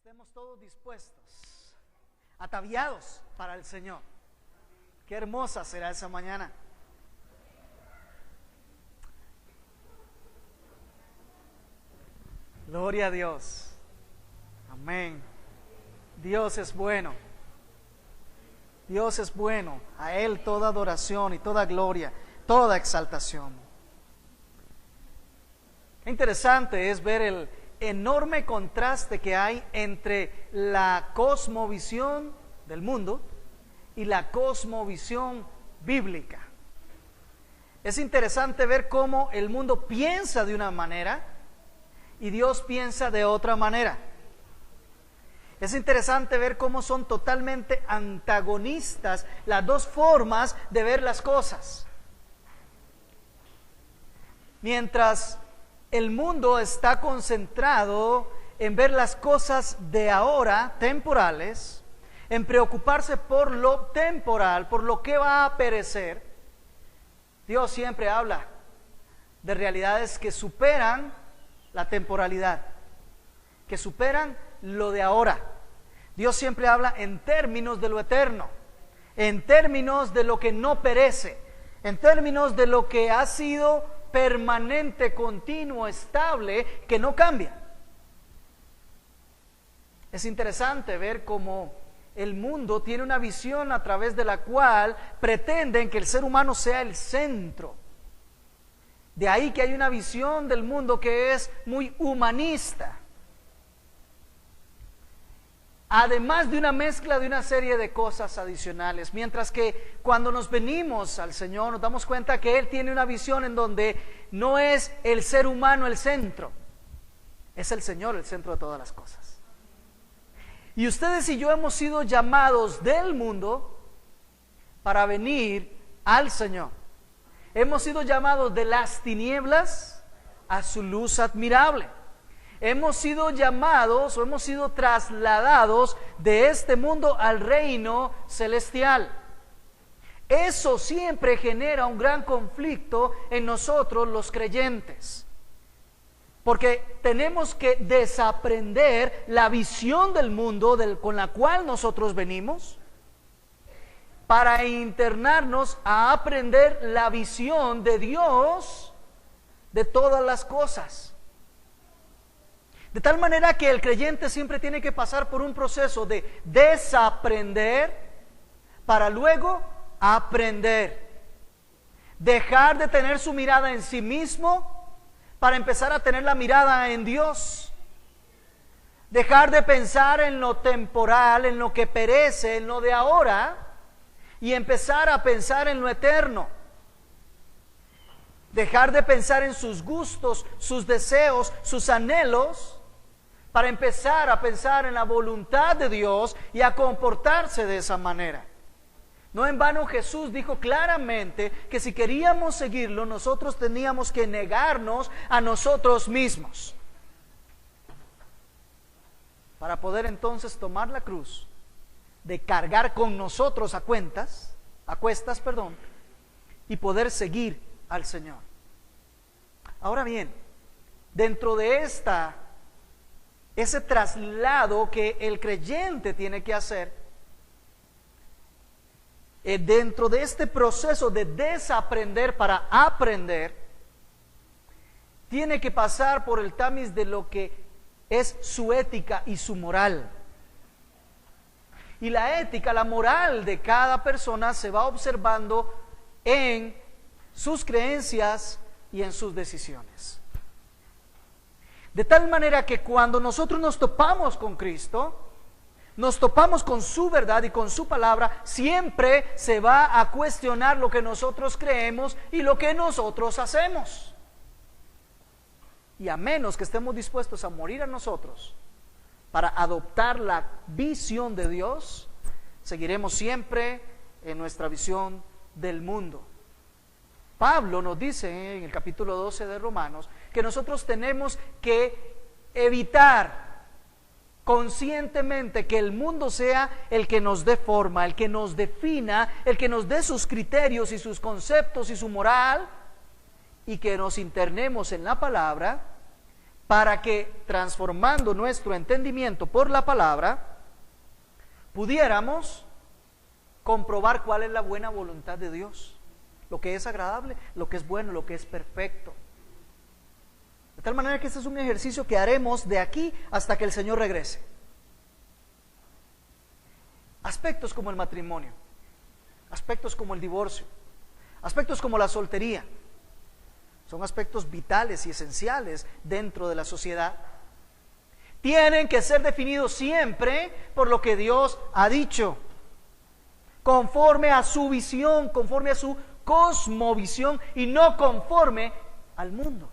Estemos todos dispuestos, ataviados para el Señor. Qué hermosa será esa mañana. Gloria a Dios. Amén. Dios es bueno. Dios es bueno. A Él toda adoración y toda gloria, toda exaltación. Qué interesante es ver el enorme contraste que hay entre la cosmovisión del mundo y la cosmovisión bíblica. Es interesante ver cómo el mundo piensa de una manera y Dios piensa de otra manera. Es interesante ver cómo son totalmente antagonistas las dos formas de ver las cosas. Mientras el mundo está concentrado en ver las cosas de ahora, temporales, en preocuparse por lo temporal, por lo que va a perecer, Dios siempre habla de realidades que superan la temporalidad, que superan lo de ahora. Dios siempre habla en términos de lo eterno, en términos de lo que no perece, en términos de lo que ha sido permanente, continuo, estable, que no cambia. Es interesante ver cómo el mundo tiene una visión a través de la cual pretenden que el ser humano sea el centro. De ahí que hay una visión del mundo que es muy humanista, además de una mezcla de una serie de cosas adicionales, mientras que cuando nos venimos al Señor nos damos cuenta que Él tiene una visión en donde no es el ser humano el centro, es el Señor el centro de todas las cosas. Y ustedes y yo hemos sido llamados del mundo para venir al Señor. Hemos sido llamados de las tinieblas a su luz admirable. Hemos sido llamados o hemos sido trasladados de este mundo al reino celestial. Eso siempre genera un gran conflicto en nosotros los creyentes, porque tenemos que desaprender la visión del mundo con la cual nosotros venimos, para internarnos a aprender la visión de Dios de todas las cosas. De tal manera que el creyente siempre tiene que pasar por un proceso de desaprender para luego aprender. Dejar de tener su mirada en sí mismo para empezar a tener la mirada en Dios. Dejar de pensar en lo temporal, en lo que perece, en lo de ahora, y empezar a pensar en lo eterno. Dejar de pensar en sus gustos, sus deseos, sus anhelos, para empezar a pensar en la voluntad de Dios y a comportarse de esa manera. No en vano Jesús dijo claramente que si queríamos seguirlo, nosotros teníamos que negarnos a nosotros mismos, para poder entonces tomar la cruz, de cargar con nosotros a cuestas, y poder seguir al Señor. Ahora bien, dentro de ese traslado que el creyente tiene que hacer, dentro de este proceso de desaprender para aprender, tiene que pasar por el tamiz de lo que es su ética y su moral. Y la ética, la moral de cada persona se va observando en sus creencias y en sus decisiones. De tal manera que cuando nosotros nos topamos con Cristo, nos topamos con su verdad y con su palabra, siempre se va a cuestionar lo que nosotros creemos y lo que nosotros hacemos. Y a menos que estemos dispuestos a morir a nosotros para adoptar la visión de Dios, seguiremos siempre en nuestra visión del mundo. Pablo nos dice en el capítulo 12 de Romanos que nosotros tenemos que evitar conscientemente que el mundo sea el que nos dé forma, el que nos defina, el que nos dé sus criterios y sus conceptos y su moral, y que nos internemos en la palabra para que, transformando nuestro entendimiento por la palabra, pudiéramos comprobar cuál es la buena voluntad de Dios, lo que es agradable, lo que es bueno, lo que es perfecto. De tal manera que este es un ejercicio que haremos de aquí hasta que el Señor regrese. Aspectos como el matrimonio, aspectos como el divorcio, aspectos como la soltería, son aspectos vitales y esenciales dentro de la sociedad. Tienen que ser definidos siempre por lo que Dios ha dicho, conforme a su visión, conforme a su cosmovisión y no conforme al mundo.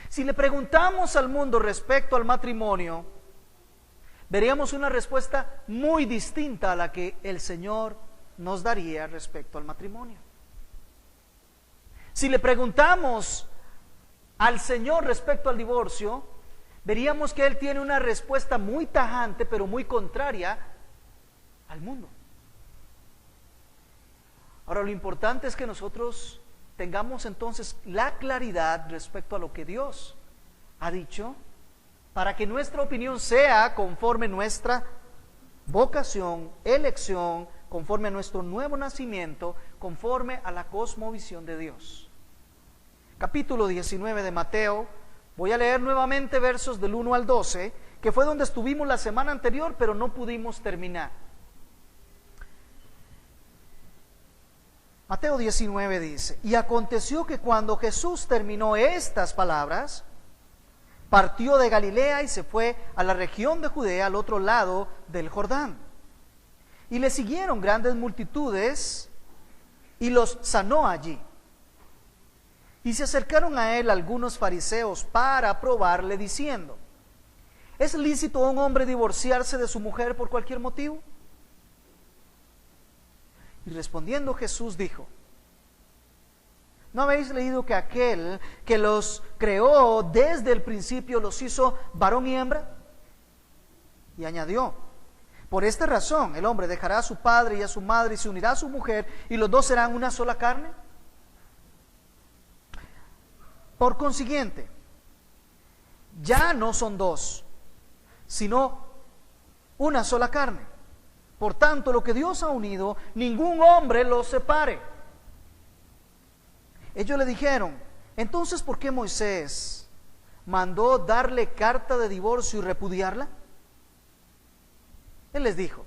Si le preguntamos al mundo respecto al matrimonio, veríamos una respuesta muy distinta a la que el Señor nos daría respecto al matrimonio. Si le preguntamos al Señor respecto al divorcio, veríamos que Él tiene una respuesta muy tajante, pero muy contraria al mundo. Ahora, lo importante es que nosotros tengamos entonces la claridad respecto a lo que Dios ha dicho, para que nuestra opinión sea conforme a nuestra vocación, elección, conforme a nuestro nuevo nacimiento, conforme a la cosmovisión de Dios. Capítulo 19 de Mateo, voy a leer nuevamente versos del 1 al 12, que fue donde estuvimos la semana anterior, pero no pudimos terminar. Mateo 19 dice: y aconteció que cuando Jesús terminó estas palabras, partió de Galilea y se fue a la región de Judea, al otro lado del Jordán. Y le siguieron grandes multitudes y los sanó allí. Y se acercaron a él algunos fariseos para probarle, diciendo: ¿es lícito a un hombre divorciarse de su mujer por cualquier motivo? Y respondiendo Jesús dijo: ¿no habéis leído que aquel que los creó desde el principio los hizo varón y hembra? Y añadió: por esta razón el hombre dejará a su padre y a su madre y se unirá a su mujer, y los dos serán una sola carne. Por consiguiente, ya no son dos, sino una sola carne. Por tanto, lo que Dios ha unido, ningún hombre lo separe. Ellos le dijeron: entonces, ¿por qué Moisés mandó darle carta de divorcio y repudiarla? Él les dijo: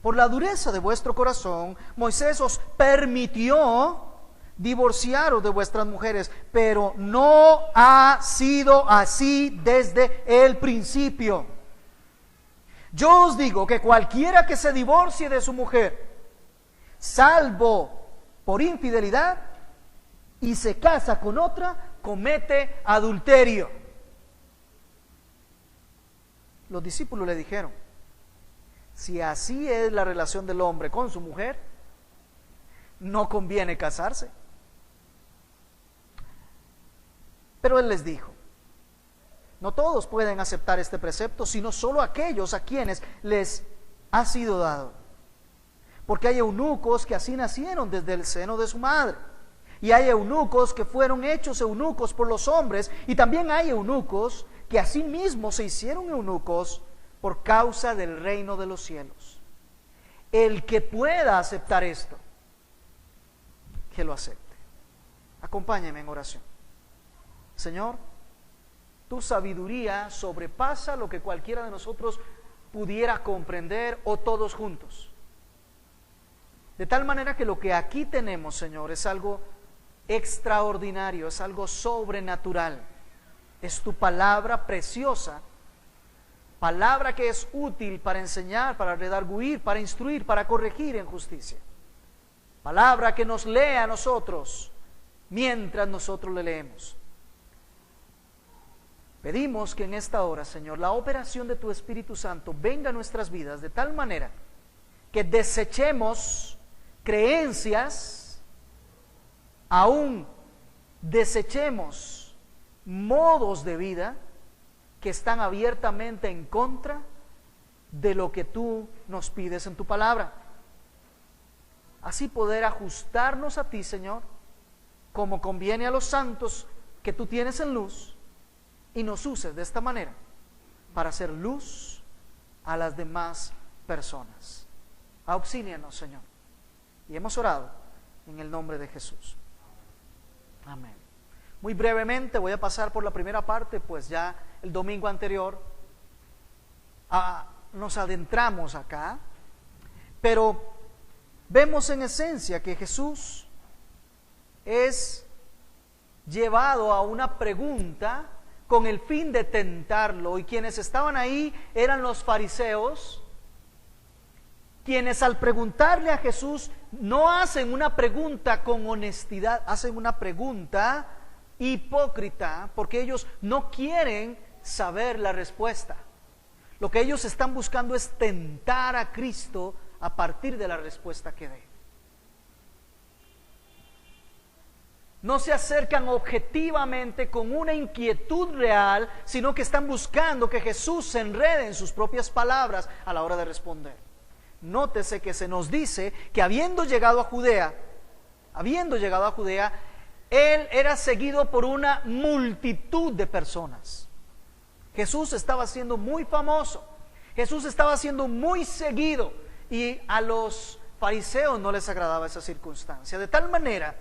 por la dureza de vuestro corazón, Moisés os permitió divorciaros de vuestras mujeres, pero no ha sido así desde el principio. Yo os digo que cualquiera que se divorcie de su mujer, salvo por infidelidad, y se casa con otra, comete adulterio. Los discípulos le dijeron: si así es la relación del hombre con su mujer, no conviene casarse. Pero él les dijo: no todos pueden aceptar este precepto, sino solo aquellos a quienes les ha sido dado. Porque hay eunucos que así nacieron desde el seno de su madre, y hay eunucos que fueron hechos eunucos por los hombres, y también hay eunucos que asimismo se hicieron eunucos por causa del reino de los cielos. El que pueda aceptar esto, que lo acepte. Acompáñeme en oración. Señor, tu sabiduría sobrepasa lo que cualquiera de nosotros pudiera comprender, o todos juntos. De tal manera que lo que aquí tenemos, Señor, es algo extraordinario, es algo sobrenatural. Es tu palabra preciosa, palabra que es útil para enseñar, para redarguir, para instruir, para corregir en justicia. Palabra que nos lee a nosotros mientras nosotros le leemos. Pedimos que en esta hora, Señor, la operación de tu Espíritu Santo venga a nuestras vidas de tal manera que desechemos creencias, aún desechemos modos de vida que están abiertamente en contra de lo que tú nos pides en tu palabra. Así poder ajustarnos a ti, Señor, como conviene a los santos que tú tienes en luz, y nos uses de esta manera para hacer luz a las demás personas. Auxílianos, Señor. Y hemos orado en el nombre de Jesús. Amén. Muy brevemente voy a pasar por la primera parte, pues ya el domingo anterior nos adentramos acá, pero vemos en esencia que Jesús es llevado a una pregunta con el fin de tentarlo, y quienes estaban ahí eran los fariseos, quienes al preguntarle a Jesús no hacen una pregunta con honestidad, hacen una pregunta hipócrita, porque ellos no quieren saber la respuesta. Lo que ellos están buscando es tentar a Cristo a partir de la respuesta que dé. No se acercan objetivamente con una inquietud real, sino que están buscando que Jesús se enrede en sus propias palabras a la hora de responder. Nótese que se nos dice que habiendo llegado a Judea, Él era seguido por una multitud de personas. Jesús estaba siendo muy famoso, Jesús estaba siendo muy seguido, y a los fariseos no les agradaba esa circunstancia, de tal manera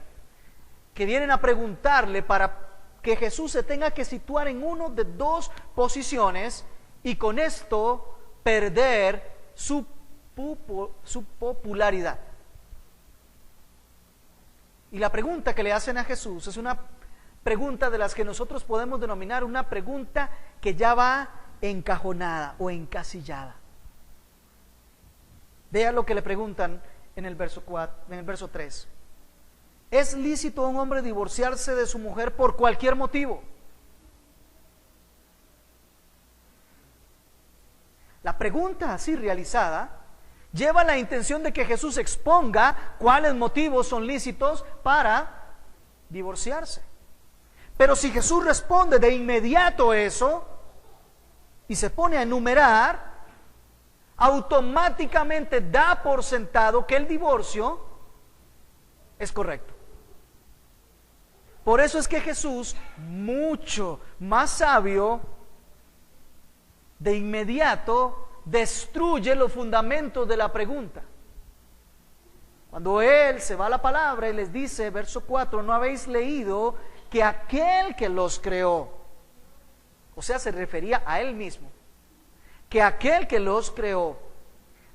que vienen a preguntarle para que Jesús se tenga que situar en uno de dos posiciones y con esto perder su popularidad. Y la pregunta que le hacen a Jesús es una pregunta de las que nosotros podemos denominar una pregunta que ya va encajonada o encasillada. Vea lo que le preguntan en el verso 3. ¿Es lícito a un hombre divorciarse de su mujer por cualquier motivo? La pregunta así realizada lleva la intención de que Jesús exponga cuáles motivos son lícitos para divorciarse. Pero si Jesús responde de inmediato eso y se pone a enumerar, automáticamente da por sentado que el divorcio es correcto. Por eso es que Jesús, mucho más sabio, de inmediato destruye los fundamentos de la pregunta. Cuando Él se va a la palabra y les dice, verso 4, ¿no habéis leído que aquel que los creó, o sea, se refería a Él mismo, que aquel que los creó,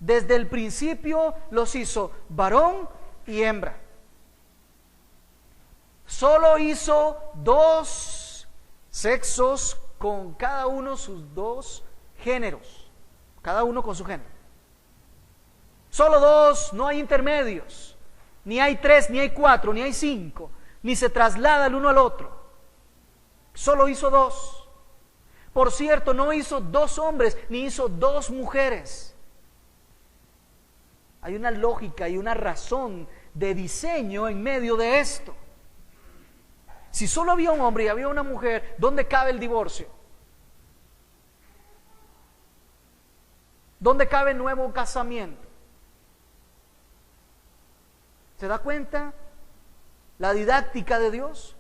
desde el principio los hizo varón y hembra? Solo hizo dos sexos con cada uno sus dos géneros, cada uno con su género. Solo dos, no hay intermedios, ni hay tres, ni hay cuatro, ni hay cinco, ni se traslada el uno al otro. Solo hizo dos. Por cierto, no hizo dos hombres, ni hizo dos mujeres. Hay una lógica y una razón de diseño en medio de esto. Si solo había un hombre y había una mujer, ¿dónde cabe el divorcio? ¿Dónde cabe el nuevo casamiento? ¿Se da cuenta la didáctica de Dios?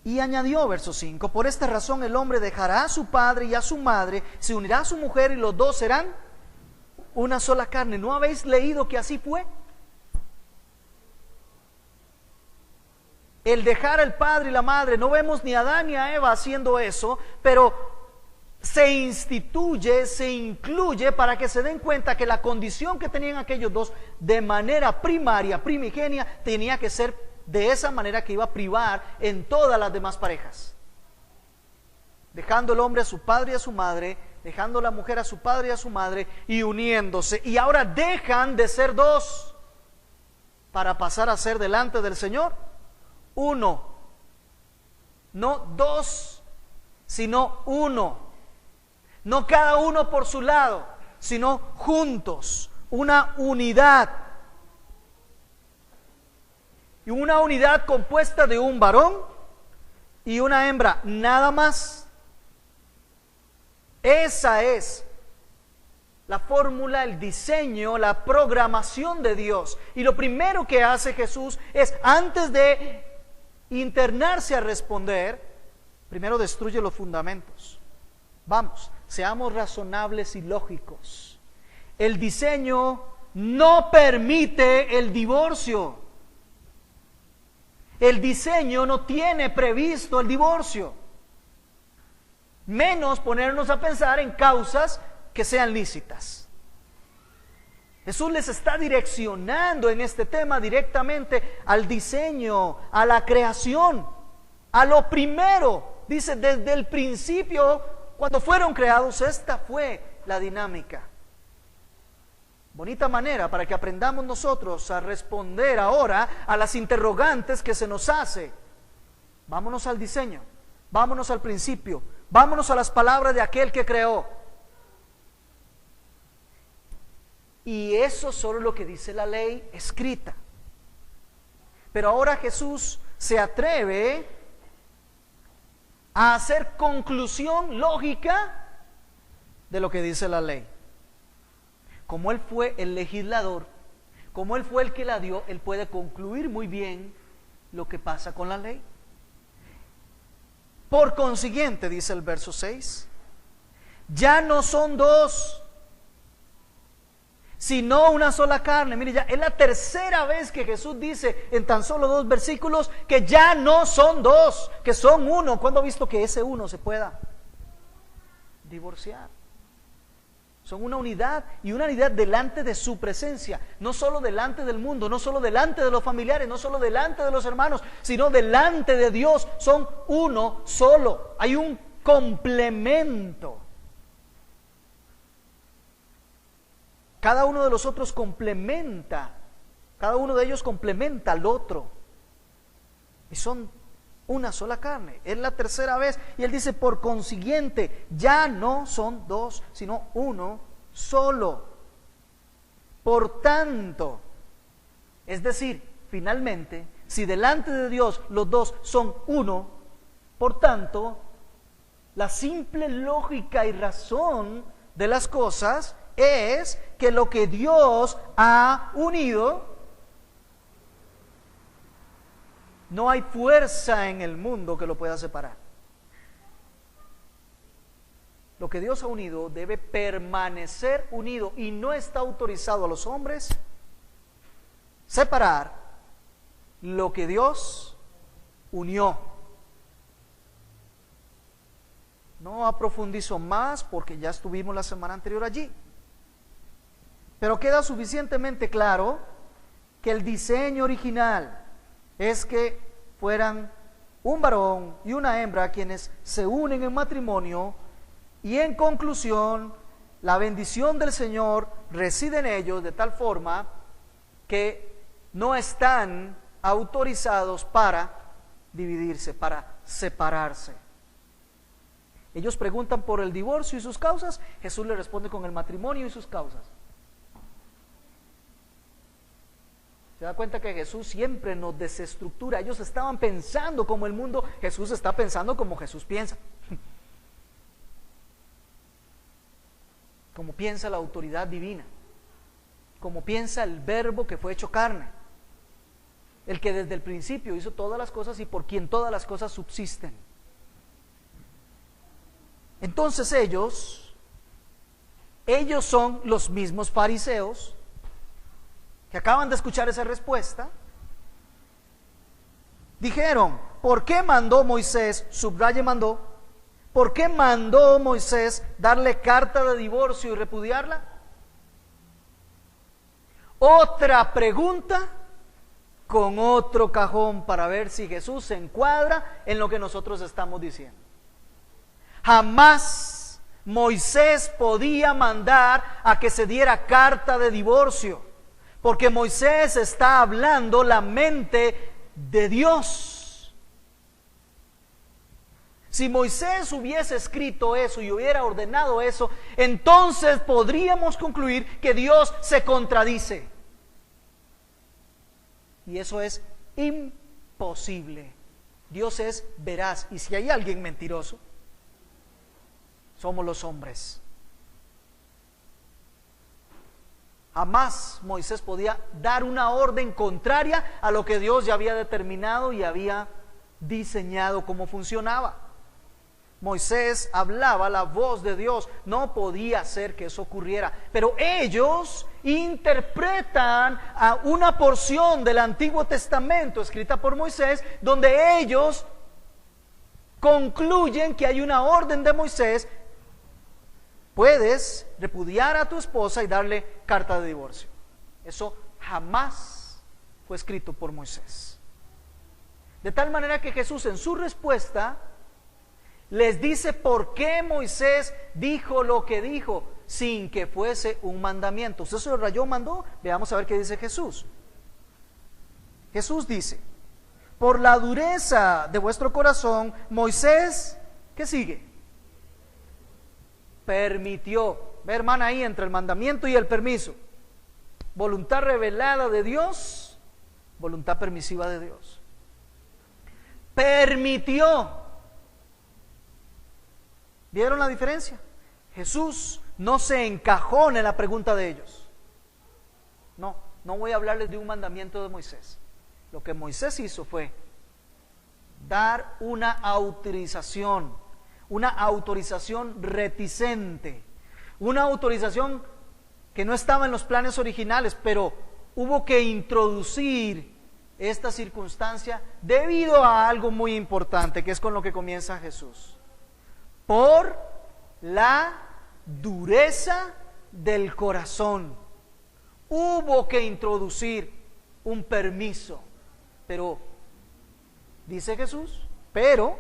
Y añadió, verso 5, por esta razón el hombre dejará a su padre y a su madre, se unirá a su mujer y los dos serán una sola carne. ¿No habéis leído que así fue? El dejar al padre y la madre, no vemos ni a Adán ni a Eva haciendo eso, pero se instituye, se incluye para que se den cuenta que la condición que tenían aquellos dos de manera primaria, primigenia, tenía que ser de esa manera que iba a privar en todas las demás parejas. Dejando el hombre a su padre y a su madre, dejando la mujer a su padre y a su madre y uniéndose. Y ahora dejan de ser dos para pasar a ser delante del Señor uno. No dos, sino uno. No cada uno por su lado, sino juntos, una unidad. Y una unidad compuesta de un varón y una hembra, nada más. Esa es la fórmula, el diseño, la programación de Dios. Y lo primero que hace Jesús es, antes de internarse a responder, Primero destruye los fundamentos. Vamos, seamos razonables y lógicos. El diseño no permite el divorcio. El diseño no tiene previsto el divorcio. Menos ponernos a pensar en causas que sean lícitas. Jesús les está direccionando en este tema directamente al diseño, a la creación, a lo primero. Dice, desde el principio, cuando fueron creados, esta fue la dinámica. Bonita manera para que aprendamos nosotros a responder ahora a las interrogantes que se nos hace. Vámonos al diseño, vámonos al principio, vámonos a las palabras de aquel que creó. Y eso solo lo que dice la ley escrita. Pero ahora Jesús se atreve a hacer conclusión lógica de lo que dice la ley. Como Él fue el legislador, como Él fue el que la dio, Él puede concluir muy bien lo que pasa con la ley. Por consiguiente, dice el verso 6, ya no son dos, sino una sola carne. Mire, ya es la tercera vez que Jesús dice en tan solo 2 versículos que ya no son dos, que son uno. ¿Cuándo ha visto que ese uno se pueda divorciar? Son una unidad, y una unidad delante de su presencia, no solo delante del mundo, no solo delante de los familiares, no solo delante de los hermanos, sino delante de Dios. Son uno solo. Hay un complemento. Cada uno de los otros complementa, cada uno de ellos complementa al otro. Y son una sola carne. Es la tercera vez. Y Él dice, por consiguiente, ya no son dos, sino uno solo. Por tanto, es decir, finalmente, si delante de Dios los dos son uno, por tanto, la simple lógica y razón de las cosas es que lo que Dios ha unido, no hay fuerza en el mundo que lo pueda separar. Lo que Dios ha unido debe permanecer unido, y no está autorizado a los hombres separar lo que Dios unió. No profundizo más porque ya estuvimos la semana anterior allí. Pero queda suficientemente claro que el diseño original es que fueran un varón y una hembra quienes se unen en matrimonio, y en conclusión la bendición del Señor reside en ellos de tal forma que no están autorizados para dividirse, para separarse. Ellos preguntan por el divorcio y sus causas, Jesús les responde con el matrimonio y sus causas. Se da cuenta que Jesús siempre nos desestructura. Ellos estaban pensando como el mundo, Jesús está pensando como Jesús piensa. Como piensa la autoridad divina, como piensa el Verbo que fue hecho carne, el que desde el principio hizo todas las cosas y por quien todas las cosas subsisten. Entonces ellos son los mismos fariseos que acaban de escuchar esa respuesta. Dijeron, ¿por qué mandó Moisés, subraye mandó, por qué mandó Moisés darle carta de divorcio y repudiarla? Otra pregunta con otro cajón para ver si Jesús se encuadra en lo que nosotros estamos diciendo. Jamás Moisés podía mandar a que se diera carta de divorcio, porque Moisés está hablando la mente de Dios. Si Moisés hubiese escrito eso y hubiera ordenado eso, entonces podríamos concluir que Dios se contradice. Y eso es imposible. Dios es veraz, y si hay alguien mentiroso, somos los hombres. Jamás Moisés podía dar una orden contraria a lo que Dios ya había determinado y había diseñado cómo funcionaba. Moisés hablaba la voz de Dios, no podía ser que eso ocurriera, pero ellos interpretan a una porción del Antiguo Testamento escrita por Moisés, donde ellos concluyen que hay una orden de Moisés: puedes repudiar a tu esposa y darle carta de divorcio. Eso jamás fue escrito por Moisés. De tal manera que Jesús, en su respuesta, les dice por qué Moisés dijo lo que dijo sin que fuese un mandamiento. ¿Usted se lo rayó, mandó? Veamos a ver qué dice Jesús. Jesús dice: por la dureza de vuestro corazón, Moisés, ¿qué sigue? Permitió. Ve, hermana, ahí entre el mandamiento y el permiso. Voluntad revelada de Dios, voluntad permisiva de Dios. Permitió. ¿Vieron la diferencia? Jesús no se encajona en la pregunta de ellos. No voy a hablarles de un mandamiento de Moisés. Lo que Moisés hizo fue dar una autorización reticente, una autorización que no estaba en los planes originales, pero hubo que introducir esta circunstancia debido a algo muy importante, que es con lo que comienza Jesús. Por la dureza del corazón. Hubo que introducir un permiso, pero, dice Jesús, pero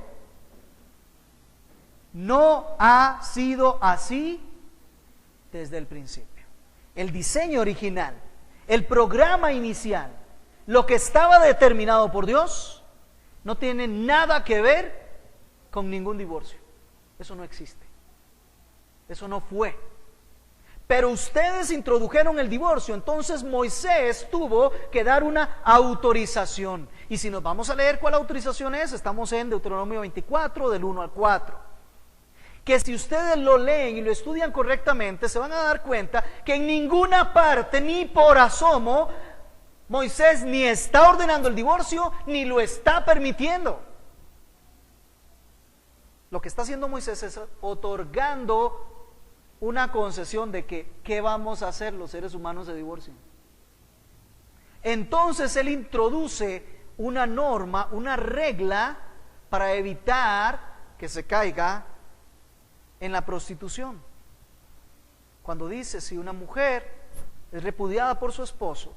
no ha sido así desde el principio. El diseño original, el programa inicial, lo que estaba determinado por Dios, no tiene nada que ver con ningún divorcio. Eso no existe. Eso no fue. Pero ustedes introdujeron el divorcio, entonces Moisés tuvo que dar una autorización. Y si nos vamos a leer cuál autorización es, estamos en Deuteronomio 24, del 1 al 4. Que si ustedes lo leen y lo estudian correctamente, se van a dar cuenta que en ninguna parte, ni por asomo, Moisés ni está ordenando el divorcio, ni lo está permitiendo. Lo que está haciendo Moisés es otorgando una concesión de que ¿qué vamos a hacer los seres humanos de divorcio? Entonces él introduce una norma, una regla para evitar que se caiga en la prostitución. Cuando dice, si una mujer es repudiada por su esposo,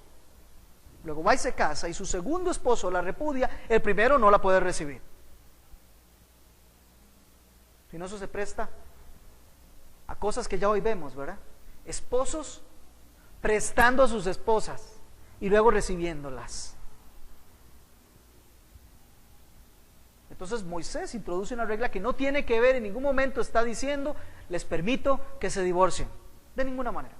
luego va y se casa y su segundo esposo la repudia, el primero no la puede recibir. Si no, eso se presta a cosas que ya hoy vemos, ¿verdad? Esposos prestando a sus esposas y luego recibiéndolas. Entonces Moisés introduce una regla que no tiene que ver, en ningún momento está diciendo, les permito que se divorcien, de ninguna manera.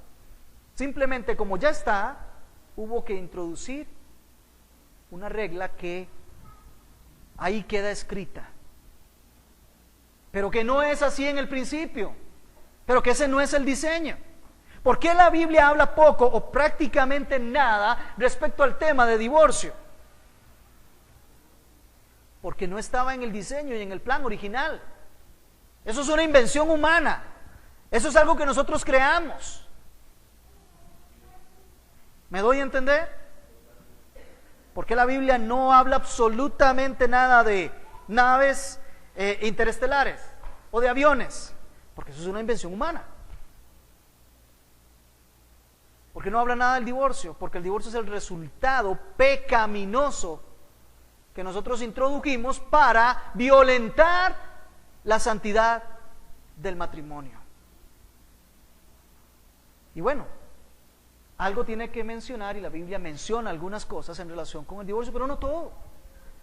Simplemente, como ya está, hubo que introducir una regla que ahí queda escrita, pero que no es así en el principio, pero que ese no es el diseño. ¿Por qué la Biblia habla poco o prácticamente nada respecto al tema de divorcio? Porque no estaba en el diseño y en el plan original. Eso es una invención humana. Eso es algo que nosotros creamos. ¿Me doy a entender? ¿Por qué la Biblia no habla absolutamente nada de naves interestelares o de aviones? Porque eso es una invención humana. ¿Por qué no habla nada del divorcio? Porque el divorcio es el resultado pecaminoso que nosotros introdujimos para violentar la santidad del matrimonio. Y bueno, algo tiene que mencionar, y la Biblia menciona algunas cosas en relación con el divorcio, pero no todo.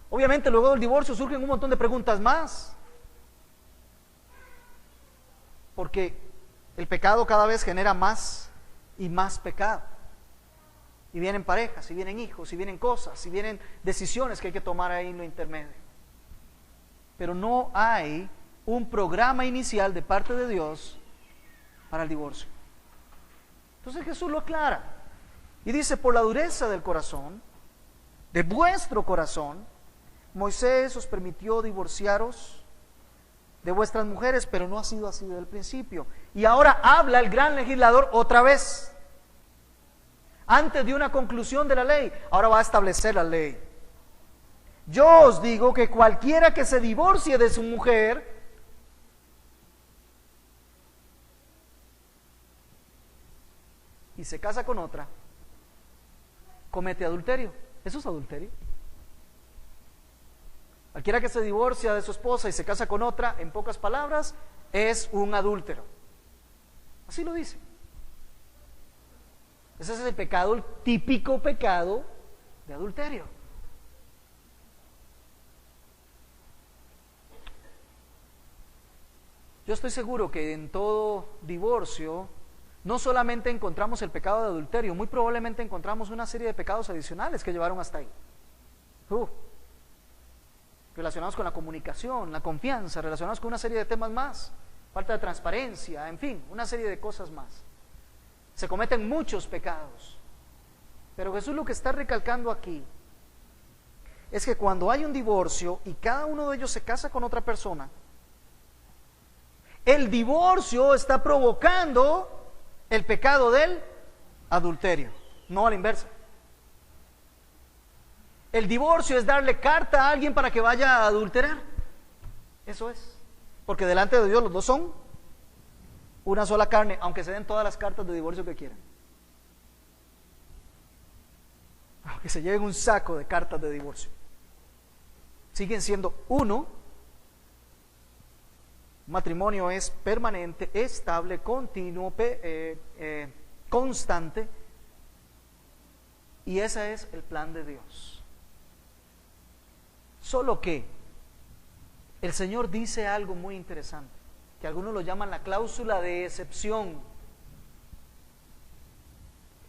Obviamente luego del divorcio surgen un montón de preguntas más, porque el pecado cada vez genera más y más pecado. Y vienen parejas, y vienen hijos, y vienen cosas, y vienen decisiones que hay que tomar ahí en lo intermedio. Pero no hay un programa inicial de parte de Dios para el divorcio. Entonces Jesús lo aclara y dice, por la dureza del corazón, de vuestro corazón, Moisés os permitió divorciaros de vuestras mujeres, pero no ha sido así desde el principio. Y ahora habla el gran legislador otra vez, antes de una conclusión de la ley, ahora va a establecer la ley. Yo os digo que cualquiera que se divorcie de su mujer y se casa con otra, comete adulterio. Eso es adulterio. Cualquiera que se divorcia de su esposa y se casa con otra, en pocas palabras, es un adúltero. Así lo dice. Ese es el pecado, el típico pecado de adulterio. Yo estoy seguro que en todo divorcio no solamente encontramos el pecado de adulterio, muy probablemente encontramos una serie de pecados adicionales que llevaron hasta ahí. Relacionados con la comunicación, la confianza, relacionados con una serie de temas más, falta de transparencia, en fin, una serie de cosas más. Se cometen muchos pecados, pero Jesús lo que está recalcando aquí es que cuando hay un divorcio y cada uno de ellos se casa con otra persona, el divorcio está provocando el pecado del adulterio, no a la inversa. El divorcio es darle carta a alguien para que vaya a adulterar. Eso es. Porque delante de Dios los dos son una sola carne, aunque se den todas las cartas de divorcio que quieran. Aunque se lleven un saco de cartas de divorcio. Siguen siendo uno. Un matrimonio es permanente, estable, continuo, constante. Y ese es el plan de Dios. Solo que el Señor dice algo muy interesante, que algunos lo llaman la cláusula de excepción.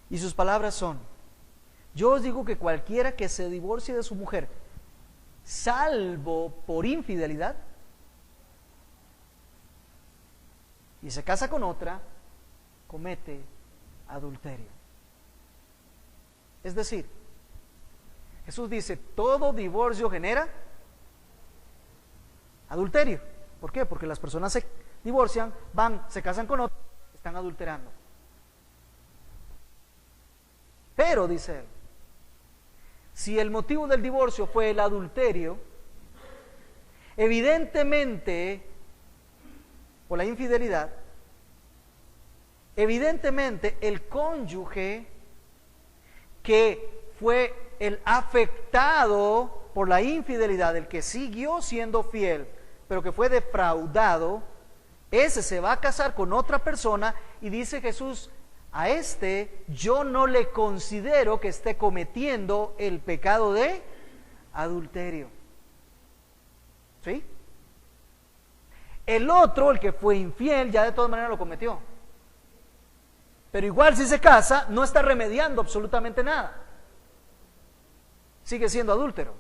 Y sus palabras son: yo os digo que cualquiera que se divorcie de su mujer, salvo por infidelidad, y se casa con otra, comete adulterio. Es decir, Jesús dice, todo divorcio genera adulterio. ¿Por qué? Porque las personas se divorcian, se casan con otro, están adulterando. Pero, dice él, si el motivo del divorcio fue el adulterio, evidentemente, o la infidelidad, evidentemente el cónyuge que fue el afectado por la infidelidad, el que siguió siendo fiel, pero que fue defraudado, ese se va a casar con otra persona y dice Jesús, a este yo no le considero que esté cometiendo el pecado de adulterio. ¿Sí? El otro, el que fue infiel, ya de todas maneras lo cometió. Pero igual si se casa, no está remediando absolutamente nada. Sigue siendo adúltero.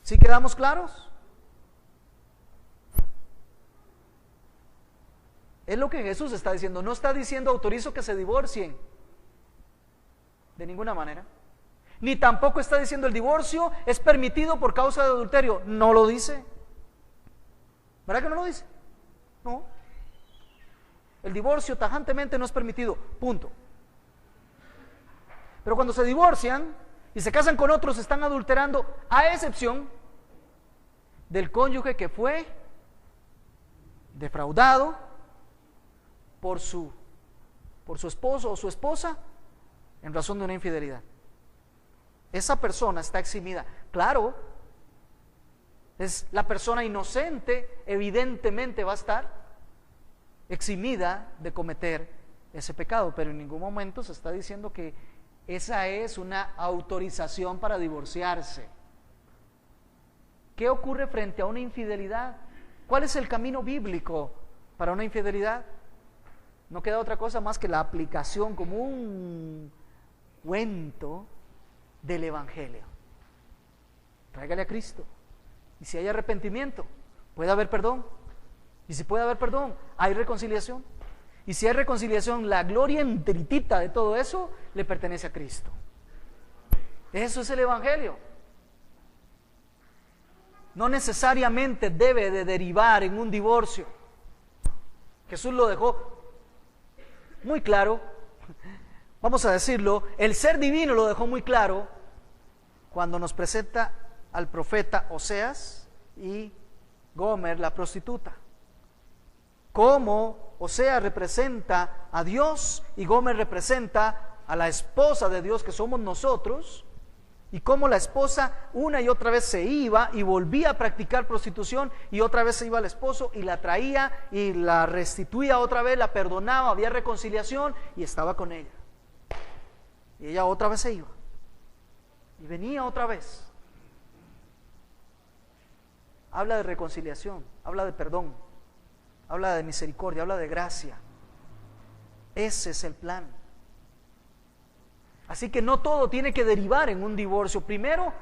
¿Sí quedamos claros? Es lo que Jesús está diciendo. No está diciendo autorizo que se divorcien. De ninguna manera. Ni tampoco está diciendo el divorcio es permitido por causa de adulterio. No lo dice. ¿Verdad que no lo dice? No. El divorcio tajantemente no es permitido. Punto. Pero cuando se divorcian y se casan con otros, están adulterando, a excepción del cónyuge que fue defraudado por su esposo o su esposa en razón de una infidelidad. Esa persona está eximida. Claro, es la persona inocente, evidentemente va a estar eximida de cometer ese pecado, pero en ningún momento se está diciendo que esa es una autorización para divorciarse. ¿Qué ocurre frente a una infidelidad? ¿Cuál es el camino bíblico para una infidelidad? No queda otra cosa más que la aplicación como un cuento del Evangelio. Tráigale a Cristo. Y si hay arrepentimiento, puede haber perdón. Y si puede haber perdón, hay reconciliación. Y si hay reconciliación, la gloria enteritita de todo eso le pertenece a Cristo. Eso es el Evangelio. no necesariamente debe de derivar en un divorcio. Jesús lo dejó muy claro. Vamos a decirlo, el ser divino lo dejó muy claro cuando nos presenta al profeta Oseas y Gomer, la prostituta. Cómo Oseas representa a Dios y Gomer representa a la esposa de Dios, que somos nosotros, y cómo la esposa una y otra vez se iba y volvía a practicar prostitución, y otra vez se iba al esposo y la traía y la restituía otra vez, la perdonaba, había reconciliación y estaba con ella. Y ella otra vez se iba y venía otra vez. Habla de reconciliación, habla de perdón, habla de misericordia, habla de gracia. Ese es el plan. Así que no todo tiene que derivar en un divorcio. Primero,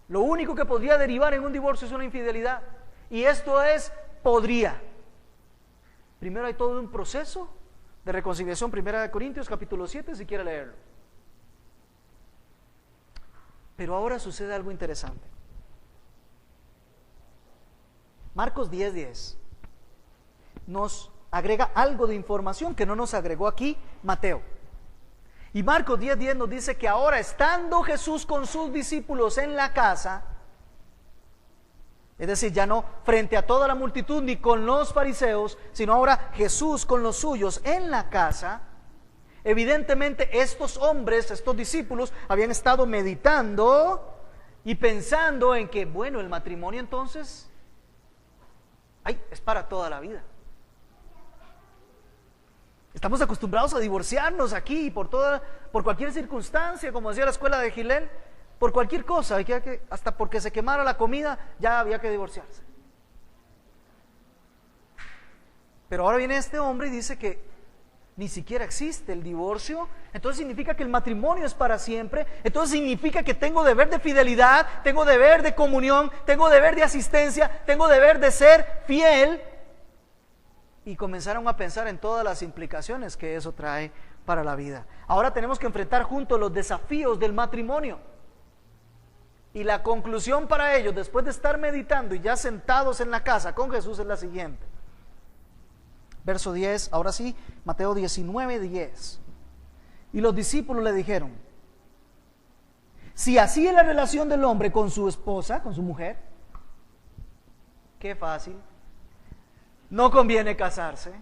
lo único que podría derivar en un divorcio es una infidelidad. Y esto es, podría. Primero hay todo un proceso de reconciliación. 1 Corintios capítulo 7, si quiere leerlo. Pero ahora sucede algo interesante. Marcos 10:10 nos agrega algo de información que no nos agregó aquí Mateo. Y Marcos 10:10 nos dice que ahora, estando Jesús con sus discípulos en la casa, es decir, ya no frente a toda la multitud ni con los fariseos, sino ahora Jesús con los suyos en la casa, evidentemente estos hombres, estos discípulos, habían estado meditando y pensando en que, bueno, el matrimonio entonces, es para toda la vida. Estamos acostumbrados a divorciarnos aquí por cualquier circunstancia, como decía la escuela de Gilel, por cualquier cosa, hasta porque se quemara la comida, ya había que divorciarse. Pero ahora viene este hombre y dice que ni siquiera existe el divorcio. Entonces significa que el matrimonio es para siempre. Entonces significa que tengo deber de fidelidad, tengo deber de comunión, tengo deber de asistencia, tengo deber de ser fiel. Y comenzaron a pensar en todas las implicaciones que eso trae para la vida. Ahora tenemos que enfrentar juntos los desafíos del matrimonio. Y la conclusión para ellos, después de estar meditando y ya sentados en la casa con Jesús, es la siguiente. Verso 10, ahora sí, Mateo 19:10. Y los discípulos le dijeron: si así es la relación del hombre con su esposa, con su mujer, qué fácil. No conviene casarse.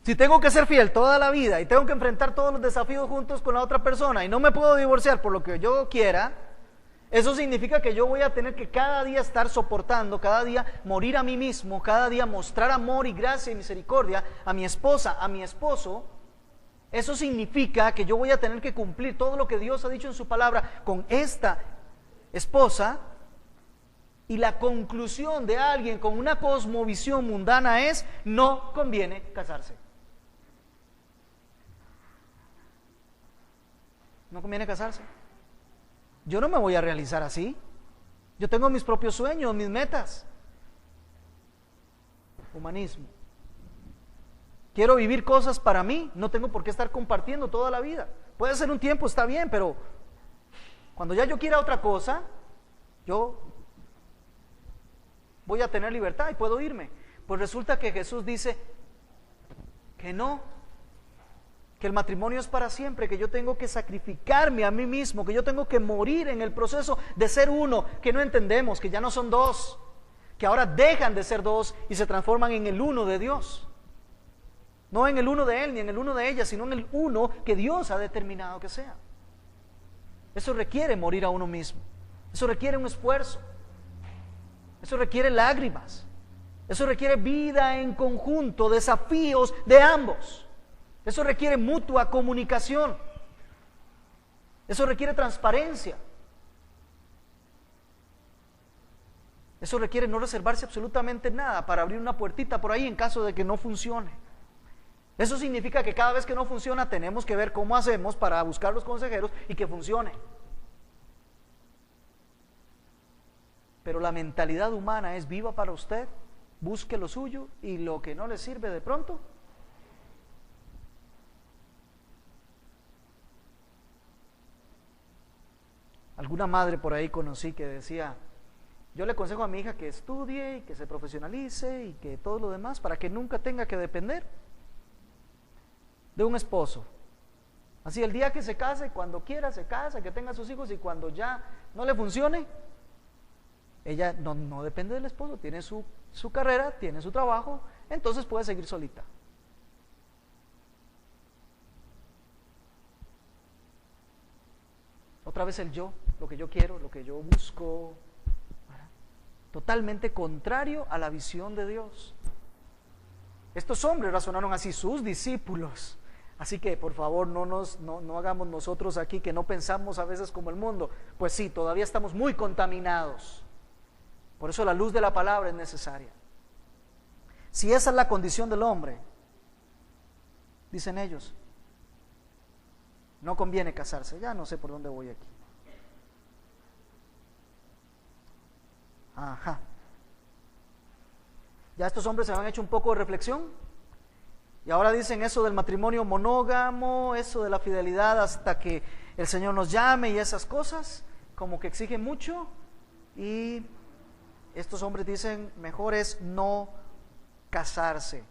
Si tengo que ser fiel toda la vida y tengo que enfrentar todos los desafíos juntos con la otra persona y no me puedo divorciar por lo que yo quiera, eso significa que yo voy a tener que cada día estar soportando, cada día morir a mí mismo, cada día mostrar amor y gracia y misericordia a mi esposa, a mi esposo. Eso significa que yo voy a tener que cumplir todo lo que Dios ha dicho en su palabra con esta esposa. Y la conclusión de alguien con una cosmovisión mundana es: no conviene casarse. No conviene casarse. Yo no me voy a realizar así. Yo tengo mis propios sueños, mis metas. Humanismo. Quiero vivir cosas para mí, no tengo por qué estar compartiendo toda la vida. Puede ser un tiempo, está bien, pero cuando ya yo quiera otra cosa, yo voy a tener libertad y puedo irme. Pues resulta que Jesús dice que no, que el matrimonio es para siempre, que yo tengo que sacrificarme a mí mismo, que yo tengo que morir en el proceso de ser uno, que no entendemos, que ya no son dos, que ahora dejan de ser dos y se transforman en el uno de Dios. No en el uno de Él ni en el uno de ella, sino en el uno que Dios ha determinado que sea. Eso requiere morir a uno mismo, eso requiere un esfuerzo. Eso requiere lágrimas, eso requiere vida en conjunto, desafíos de ambos. Eso requiere mutua comunicación, eso requiere transparencia, eso requiere no reservarse absolutamente nada para abrir una puertita por ahí en caso de que no funcione. Eso significa que cada vez que no funciona tenemos que ver cómo hacemos para buscar los consejeros y que funcione. Pero la mentalidad humana es: viva para usted, busque lo suyo y lo que no le sirve de pronto. Alguna madre por ahí conocí que decía: Yo le aconsejo a mi hija que estudie y que se profesionalice y que todo lo demás para que nunca tenga que depender de un esposo. Así el día que se case, cuando quiera se casa, que tenga sus hijos, y cuando ya no le funcione, ella no depende del esposo, tiene su carrera, tiene su trabajo, entonces puede seguir solita. Otra vez el yo, lo que yo quiero, lo que yo busco, ¿verdad? Totalmente contrario a la visión de Dios. Estos hombres razonaron así, sus discípulos. Así que por favor no hagamos nosotros aquí que no pensamos a veces como el mundo. Pues sí, todavía estamos muy contaminados. Por eso la luz de la palabra es necesaria. Si esa es la condición del hombre, dicen ellos, no conviene casarse. Ya no sé por dónde voy aquí. Ajá. Ya estos hombres se han hecho un poco de reflexión. Y ahora dicen eso del matrimonio monógamo, eso de la fidelidad hasta que el Señor nos llame y esas cosas, como que exigen mucho. Y estos hombres dicen, mejor es no casarse.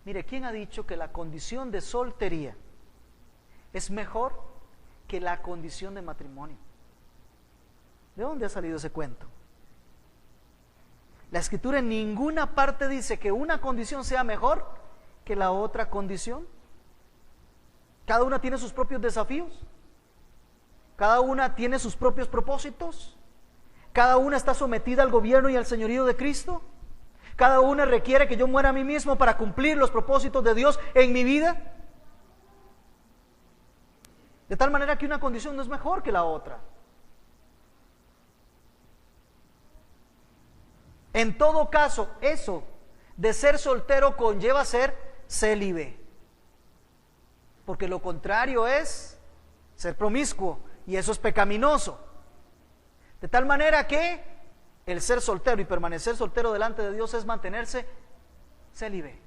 Mire, ¿quién ha dicho que la condición de soltería es mejor que la condición de matrimonio? ¿De dónde ha salido ese cuento? La Escritura en ninguna parte dice que una condición sea mejor que la otra condición. Cada una tiene sus propios desafíos, cada una tiene sus propios propósitos, cada una está sometida al gobierno y al señorío de Cristo, cada una requiere que yo muera a mí mismo para cumplir los propósitos de Dios en mi vida, de tal manera que una condición no es mejor que la otra. En todo caso, eso de ser soltero conlleva ser célibe, porque lo contrario es ser promiscuo, y eso es pecaminoso. De tal manera que el ser soltero y permanecer soltero delante de Dios es mantenerse célibe.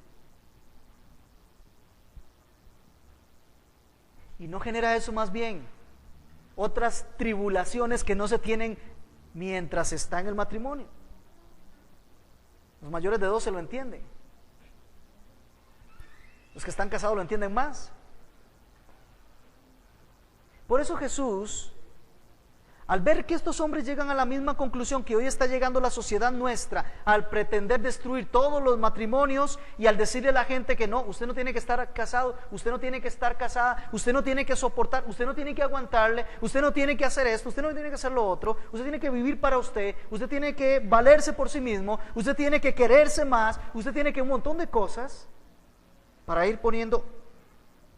Y no genera eso más bien otras tribulaciones que no se tienen mientras está en el matrimonio. Los mayores de 12 lo entienden. Los que están casados lo entienden más. Por eso Jesús, al ver que estos hombres llegan a la misma conclusión que hoy está llegando la sociedad nuestra, al pretender destruir todos los matrimonios y al decirle a la gente que no, usted no tiene que estar casado, usted no tiene que estar casada, usted no tiene que soportar, usted no tiene que aguantarle, usted no tiene que hacer esto, usted no tiene que hacer lo otro, usted tiene que vivir para usted tiene que valerse por sí mismo, usted tiene que quererse más, usted tiene que un montón de cosas para ir poniendo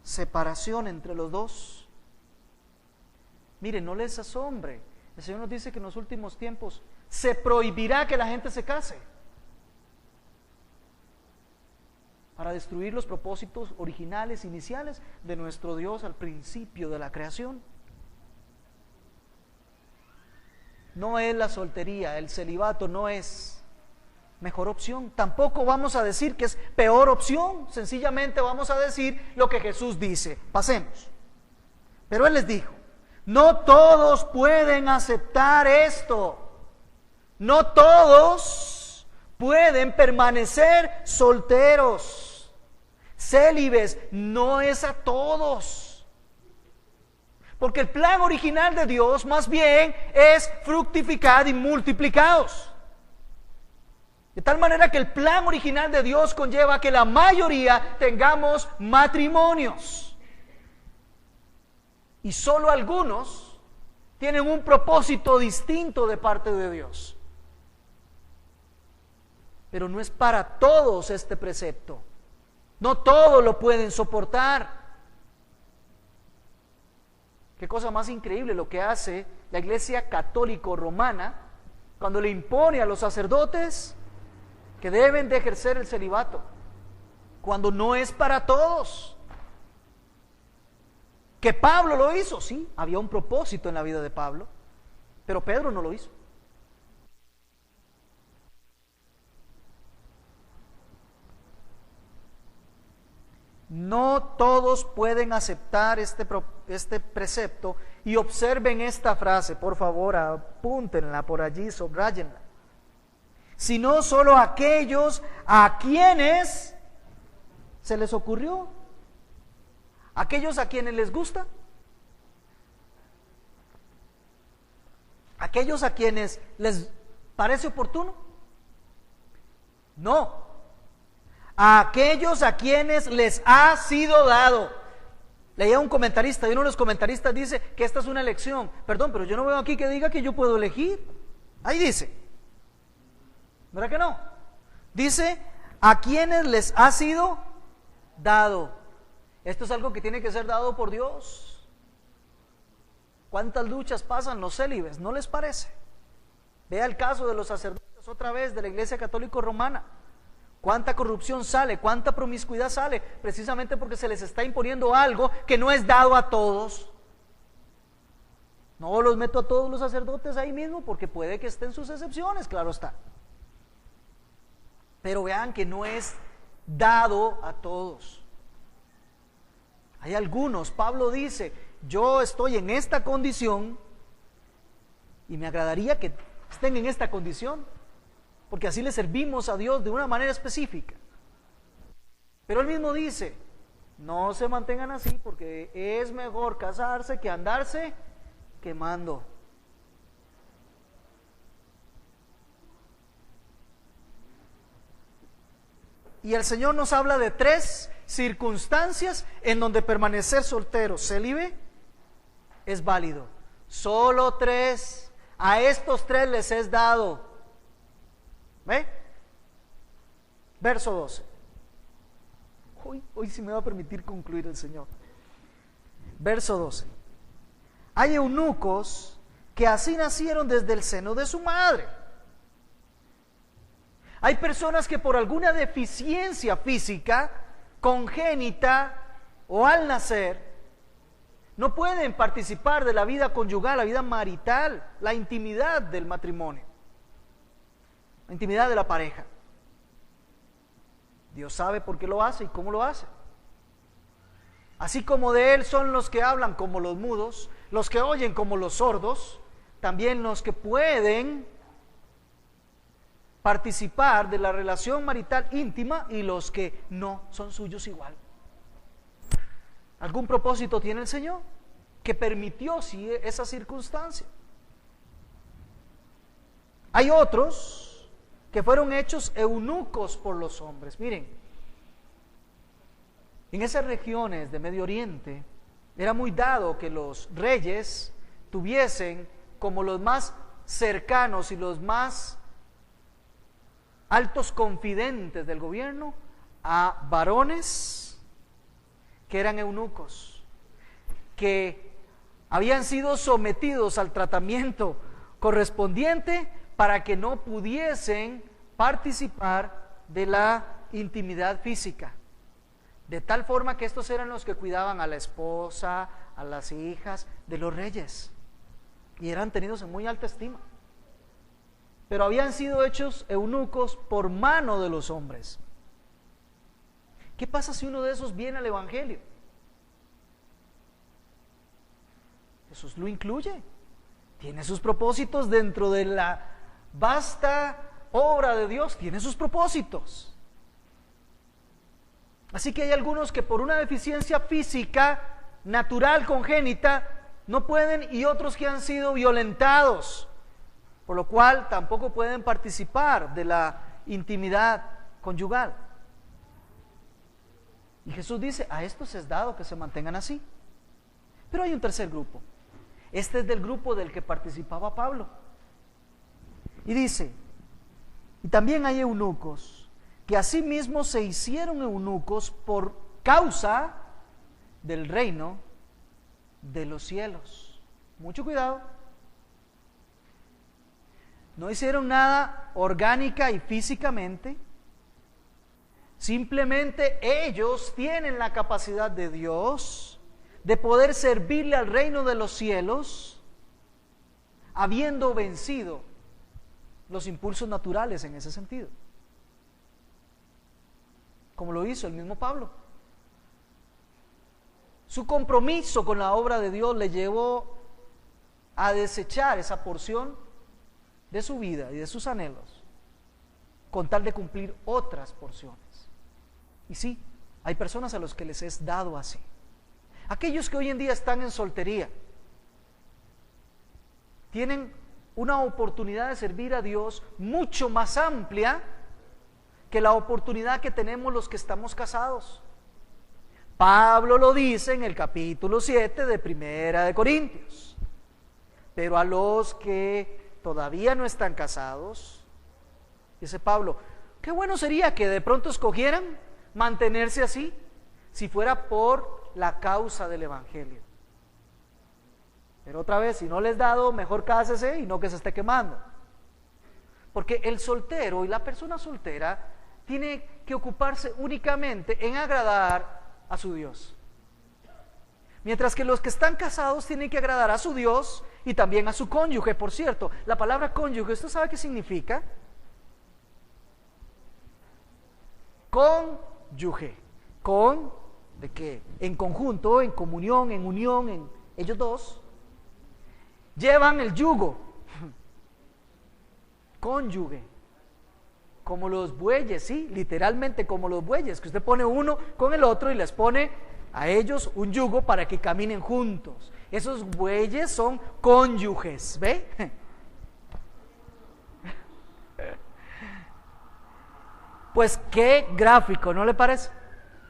separación entre los dos. Miren, no les asombre. El Señor nos dice que en los últimos tiempos se prohibirá que la gente se case para destruir los propósitos originales, iniciales de nuestro Dios al principio de la creación. No es la soltería, el celibato no es mejor opción. Tampoco vamos a decir que es peor opción. Sencillamente vamos a decir lo que Jesús dice. Pasemos. Pero Él les dijo, no todos pueden aceptar esto. No todos pueden permanecer solteros. Célibes no es a todos. Porque el plan original de Dios más bien es fructificad y multiplicaos. De tal manera que el plan original de Dios conlleva que la mayoría tengamos matrimonios. Y solo algunos tienen un propósito distinto de parte de Dios. Pero no es para todos este precepto. No todos lo pueden soportar. Qué cosa más increíble lo que hace la Iglesia Católica Romana cuando le impone a los sacerdotes que deben de ejercer el celibato, cuando no es para todos. Que Pablo lo hizo, sí, había un propósito en la vida de Pablo, pero Pedro no lo hizo. No todos pueden aceptar este precepto, y observen esta frase, por favor, apúntenla por allí, subrayenla. sino solo aquellos a quienes se les ocurrió, aquellos a quienes les gusta, aquellos a quienes les parece oportuno. No, a aquellos a quienes les ha sido dado. Leía un comentarista y uno de los comentaristas dice que esta es una elección. Perdón, pero yo no veo aquí que diga que yo puedo elegir. Ahí dice, ¿verdad que no? Dice, a quienes les ha sido dado. Esto es algo que tiene que ser dado por Dios. ¿Cuántas luchas pasan los célibes? ¿No les parece? Vea el caso de los sacerdotes otra vez de la Iglesia Católica Romana. Cuánta corrupción sale, cuánta promiscuidad sale, precisamente porque se les está imponiendo algo que no es dado a todos. No los meto a todos los sacerdotes ahí mismo, porque puede que estén sus excepciones, claro está. Pero vean que no es dado a todos. Hay algunos, Pablo dice, yo estoy en esta condición y me agradaría que estén en esta condición, porque así le servimos a Dios de una manera específica. Pero él mismo dice, no se mantengan así, porque es mejor casarse que andarse quemando. Y el Señor nos habla de 3 circunstancias en donde permanecer soltero, célibe, es válido. Solo 3, a estos 3 les es dado. ¿Ve? Verso 12. Hoy sí me va a permitir concluir el Señor. Verso 12. Hay eunucos que así nacieron desde el seno de su madre. Hay personas que por alguna deficiencia física, congénita o al nacer, no pueden participar de la vida conyugal, la vida marital, la intimidad del matrimonio, la intimidad de la pareja. Dios sabe por qué lo hace y cómo lo hace. Así como de Él son los que hablan como los mudos, los que oyen como los sordos, también los que pueden participar de la relación marital íntima y los que no son suyos igual. ¿Algún propósito tiene el Señor que permitió esa circunstancia? Hay otros que fueron hechos eunucos por los hombres. Miren, en esas regiones de Medio Oriente era muy dado que los reyes tuviesen como los más cercanos y los más altos confidentes del gobierno a varones que eran eunucos, que habían sido sometidos al tratamiento correspondiente para que no pudiesen participar de la intimidad física, de tal forma que estos eran los que cuidaban a la esposa, a las hijas de los reyes, y eran tenidos en muy alta estima. Pero habían sido hechos eunucos por mano de los hombres. ¿Qué pasa si uno de esos viene al Evangelio? Jesús lo incluye. Tiene sus propósitos dentro de la vasta obra de Dios. Tiene sus propósitos. Así que hay algunos que por una deficiencia física, natural, congénita, no pueden, y otros que han sido violentados, por lo cual tampoco pueden participar de la intimidad conyugal. Y Jesús dice, a estos es dado que se mantengan así. Pero hay un tercer grupo. Este es del grupo del que participaba Pablo. Y dice, y también hay eunucos que asimismo se hicieron eunucos por causa del reino de los cielos. Mucho cuidado. No hicieron nada orgánica y físicamente, simplemente ellos tienen la capacidad de Dios de poder servirle al reino de los cielos, habiendo vencido los impulsos naturales en ese sentido, como lo hizo el mismo Pablo. Su compromiso con la obra de Dios le llevó a desechar esa porción de su vida y de sus anhelos con tal de cumplir otras porciones. Y sí, hay personas a los que les es dado así. Aquellos que hoy en día están en soltería tienen una oportunidad de servir a Dios mucho más amplia que la oportunidad que tenemos los que estamos casados. Pablo lo dice en el capítulo 7 de Primera de Corintios. Pero a los que todavía no están casados, dice Pablo, qué bueno sería que de pronto escogieran mantenerse así, si fuera por la causa del Evangelio. Pero otra vez, si no les dado, mejor cásese y no que se esté quemando. Porque el soltero y la persona soltera tiene que ocuparse únicamente en agradar a su Dios. Mientras que los que están casados tienen que agradar a su Dios y también a su cónyuge. Por cierto, la palabra cónyuge, ¿usted sabe qué significa? Cónyuge. ¿Con de qué? En conjunto, en comunión, en unión, en ellos dos llevan el yugo. Cónyuge. Como los bueyes, sí, literalmente como los bueyes, que usted pone uno con el otro y les pone a ellos un yugo para que caminen juntos. Esos bueyes son cónyuges, ¿ve? Pues qué gráfico, ¿no le parece?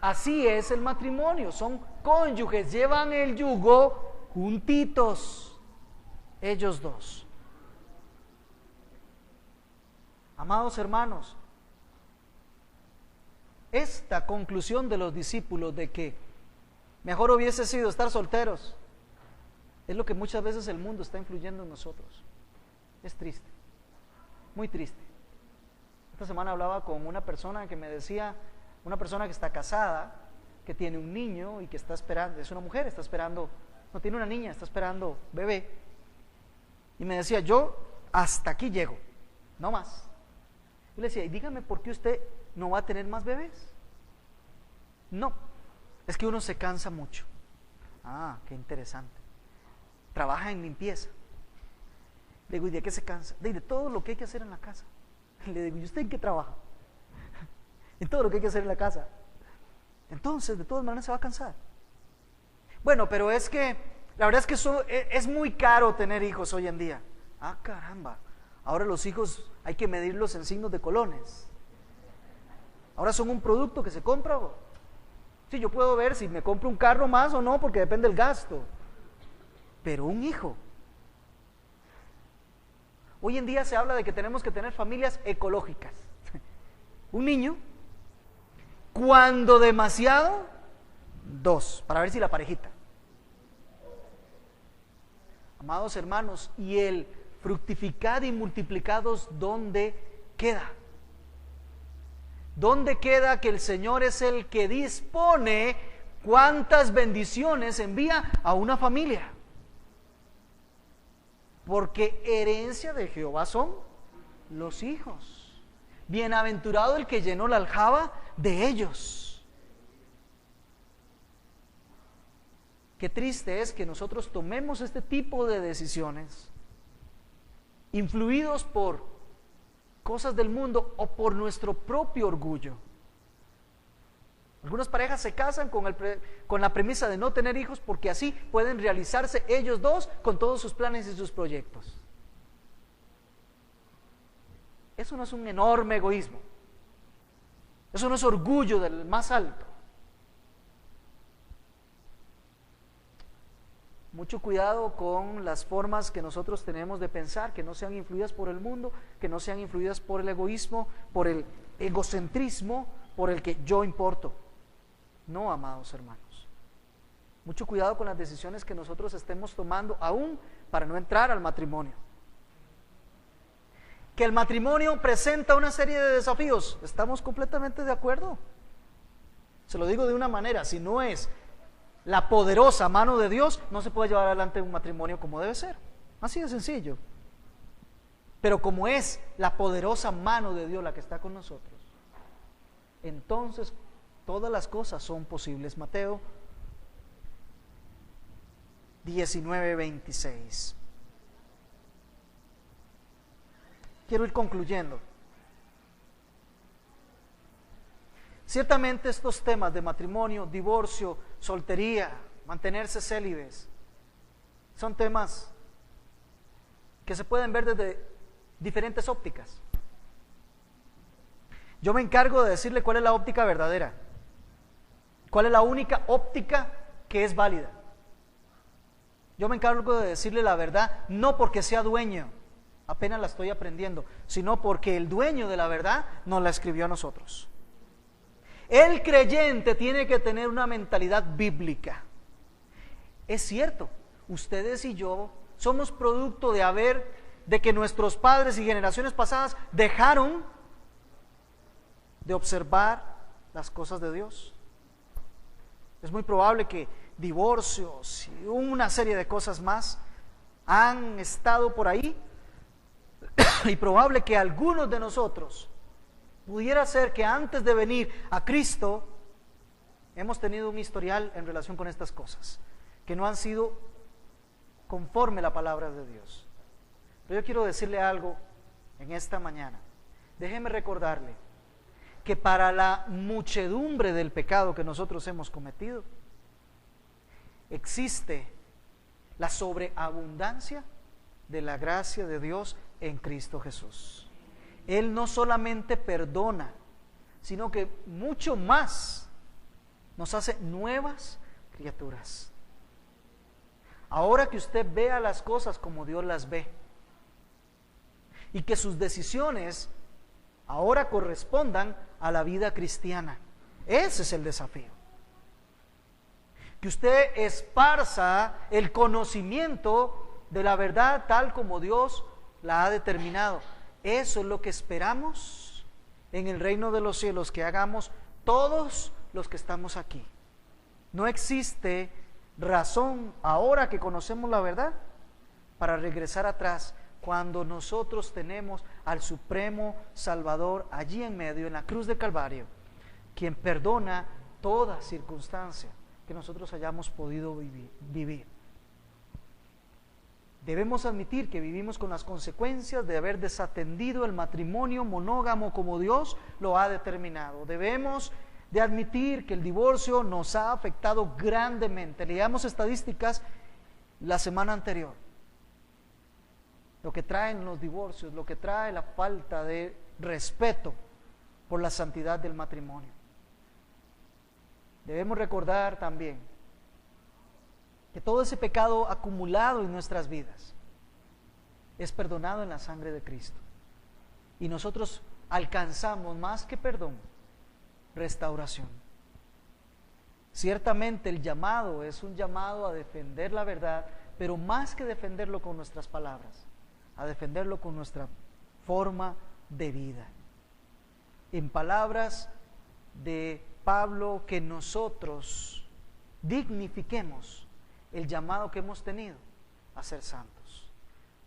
Así es el matrimonio, son cónyuges, llevan el yugo juntitos, ellos dos. Amados hermanos, esta conclusión de los discípulos de que mejor hubiese sido estar solteros, es lo que muchas veces el mundo está influyendo en nosotros. Es triste, muy triste. Esta semana hablaba con una persona que me decía, una persona que está casada, que tiene un niño y que está esperando, es una mujer, está esperando, no tiene una niña, está esperando bebé. Y me decía, yo hasta aquí llego, no más. Yo le decía, y dígame por qué usted no va a tener más bebés. No, es que uno se cansa mucho. Ah, qué interesante. Trabaja en limpieza. Le digo, ¿y de qué se cansa? De todo lo que hay que hacer en la casa. Le digo, ¿y usted en qué trabaja? En todo lo que hay que hacer en la casa. Entonces, de todas maneras se va a cansar. Bueno, pero es que, la verdad es que es muy caro tener hijos hoy en día. Ah, caramba. Ahora los hijos hay que medirlos en signos de colones. Ahora son un producto que se compra. Sí, yo puedo ver si me compro un carro más o no, porque depende del gasto. Pero un hijo. Hoy en día se habla de que tenemos que tener familias ecológicas. Un niño, cuando demasiado, 2, para ver si la parejita. Amados hermanos, y el fructificad y multiplicados, ¿dónde queda? ¿Dónde queda que el Señor es el que dispone cuántas bendiciones envía a una familia? Porque herencia de Jehová son los hijos. Bienaventurado el que llenó la aljaba de ellos. Qué triste es que nosotros tomemos este tipo de decisiones influidos por cosas del mundo o por nuestro propio orgullo. Algunas parejas se casan con la premisa de no tener hijos porque así pueden realizarse ellos dos con todos sus planes y sus proyectos. Eso no es un enorme egoísmo. Eso no es orgullo del más alto. Mucho cuidado con las formas que nosotros tenemos de pensar, que no sean influidas por el mundo, que no sean influidas por el egoísmo, por el egocentrismo, por el que yo importo. No, amados hermanos. Mucho cuidado con las decisiones que nosotros estemos tomando, aún para no entrar al matrimonio. Que el matrimonio presenta una serie de desafíos, estamos completamente de acuerdo. Se lo digo de una manera, si no es la poderosa mano de Dios, no se puede llevar adelante un matrimonio como debe ser. Así de sencillo. Pero como es la poderosa mano de Dios la que está con nosotros, entonces todas las cosas son posibles. Mateo 19:26. Quiero ir concluyendo. Ciertamente estos temas de matrimonio, divorcio, soltería, mantenerse célibes, son temas que se pueden ver desde diferentes ópticas. Yo me encargo de decirle cuál es la óptica verdadera, cuál es la única óptica que es válida. Yo me encargo de decirle la verdad, no porque sea dueño, apenas la estoy aprendiendo, sino porque el dueño de la verdad nos la escribió a nosotros. El creyente tiene que tener una mentalidad bíblica. Es cierto, ustedes y yo somos producto de que nuestros padres y generaciones pasadas dejaron de observar las cosas de Dios. Es muy probable que divorcios y una serie de cosas más han estado por ahí y probable que algunos de nosotros pudiera ser que antes de venir a Cristo hemos tenido un historial en relación con estas cosas que no han sido conforme a la palabra de Dios. Pero yo quiero decirle algo en esta mañana. Déjeme recordarle que para la muchedumbre del pecado que nosotros hemos cometido, existe la sobreabundancia de la gracia de Dios en Cristo Jesús. Él no solamente perdona, sino que mucho más nos hace nuevas criaturas. Ahora que usted vea las cosas como Dios las ve, y que sus decisiones ahora correspondan a la vida cristiana, ese es el desafío. Que usted esparza el conocimiento de la verdad tal como Dios la ha determinado. Eso es lo que esperamos en el reino de los cielos, que hagamos todos los que estamos aquí. No existe razón, ahora que conocemos la verdad, para regresar atrás cuando nosotros tenemos al Supremo Salvador allí en medio, en la cruz de Calvario, quien perdona toda circunstancia que nosotros hayamos podido vivir. Debemos admitir que vivimos con las consecuencias de haber desatendido el matrimonio monógamo como Dios lo ha determinado. Debemos de admitir que el divorcio nos ha afectado grandemente. Leíamos estadísticas la semana anterior. Lo que traen los divorcios, lo que trae la falta de respeto por la santidad del matrimonio. Debemos recordar también que todo ese pecado acumulado en nuestras vidas es perdonado en la sangre de Cristo. Y nosotros alcanzamos más que perdón, restauración. Ciertamente el llamado es un llamado a defender la verdad, pero más que defenderlo con nuestras palabras, a defenderlo con nuestra forma de vida. En palabras de Pablo, que nosotros dignifiquemos el llamado que hemos tenido a ser santos.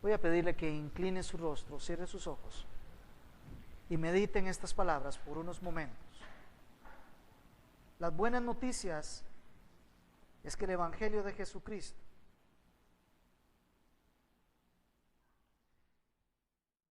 Voy a pedirle que incline su rostro, cierre sus ojos y medite en estas palabras por unos momentos. Las buenas noticias es que el Evangelio de Jesucristo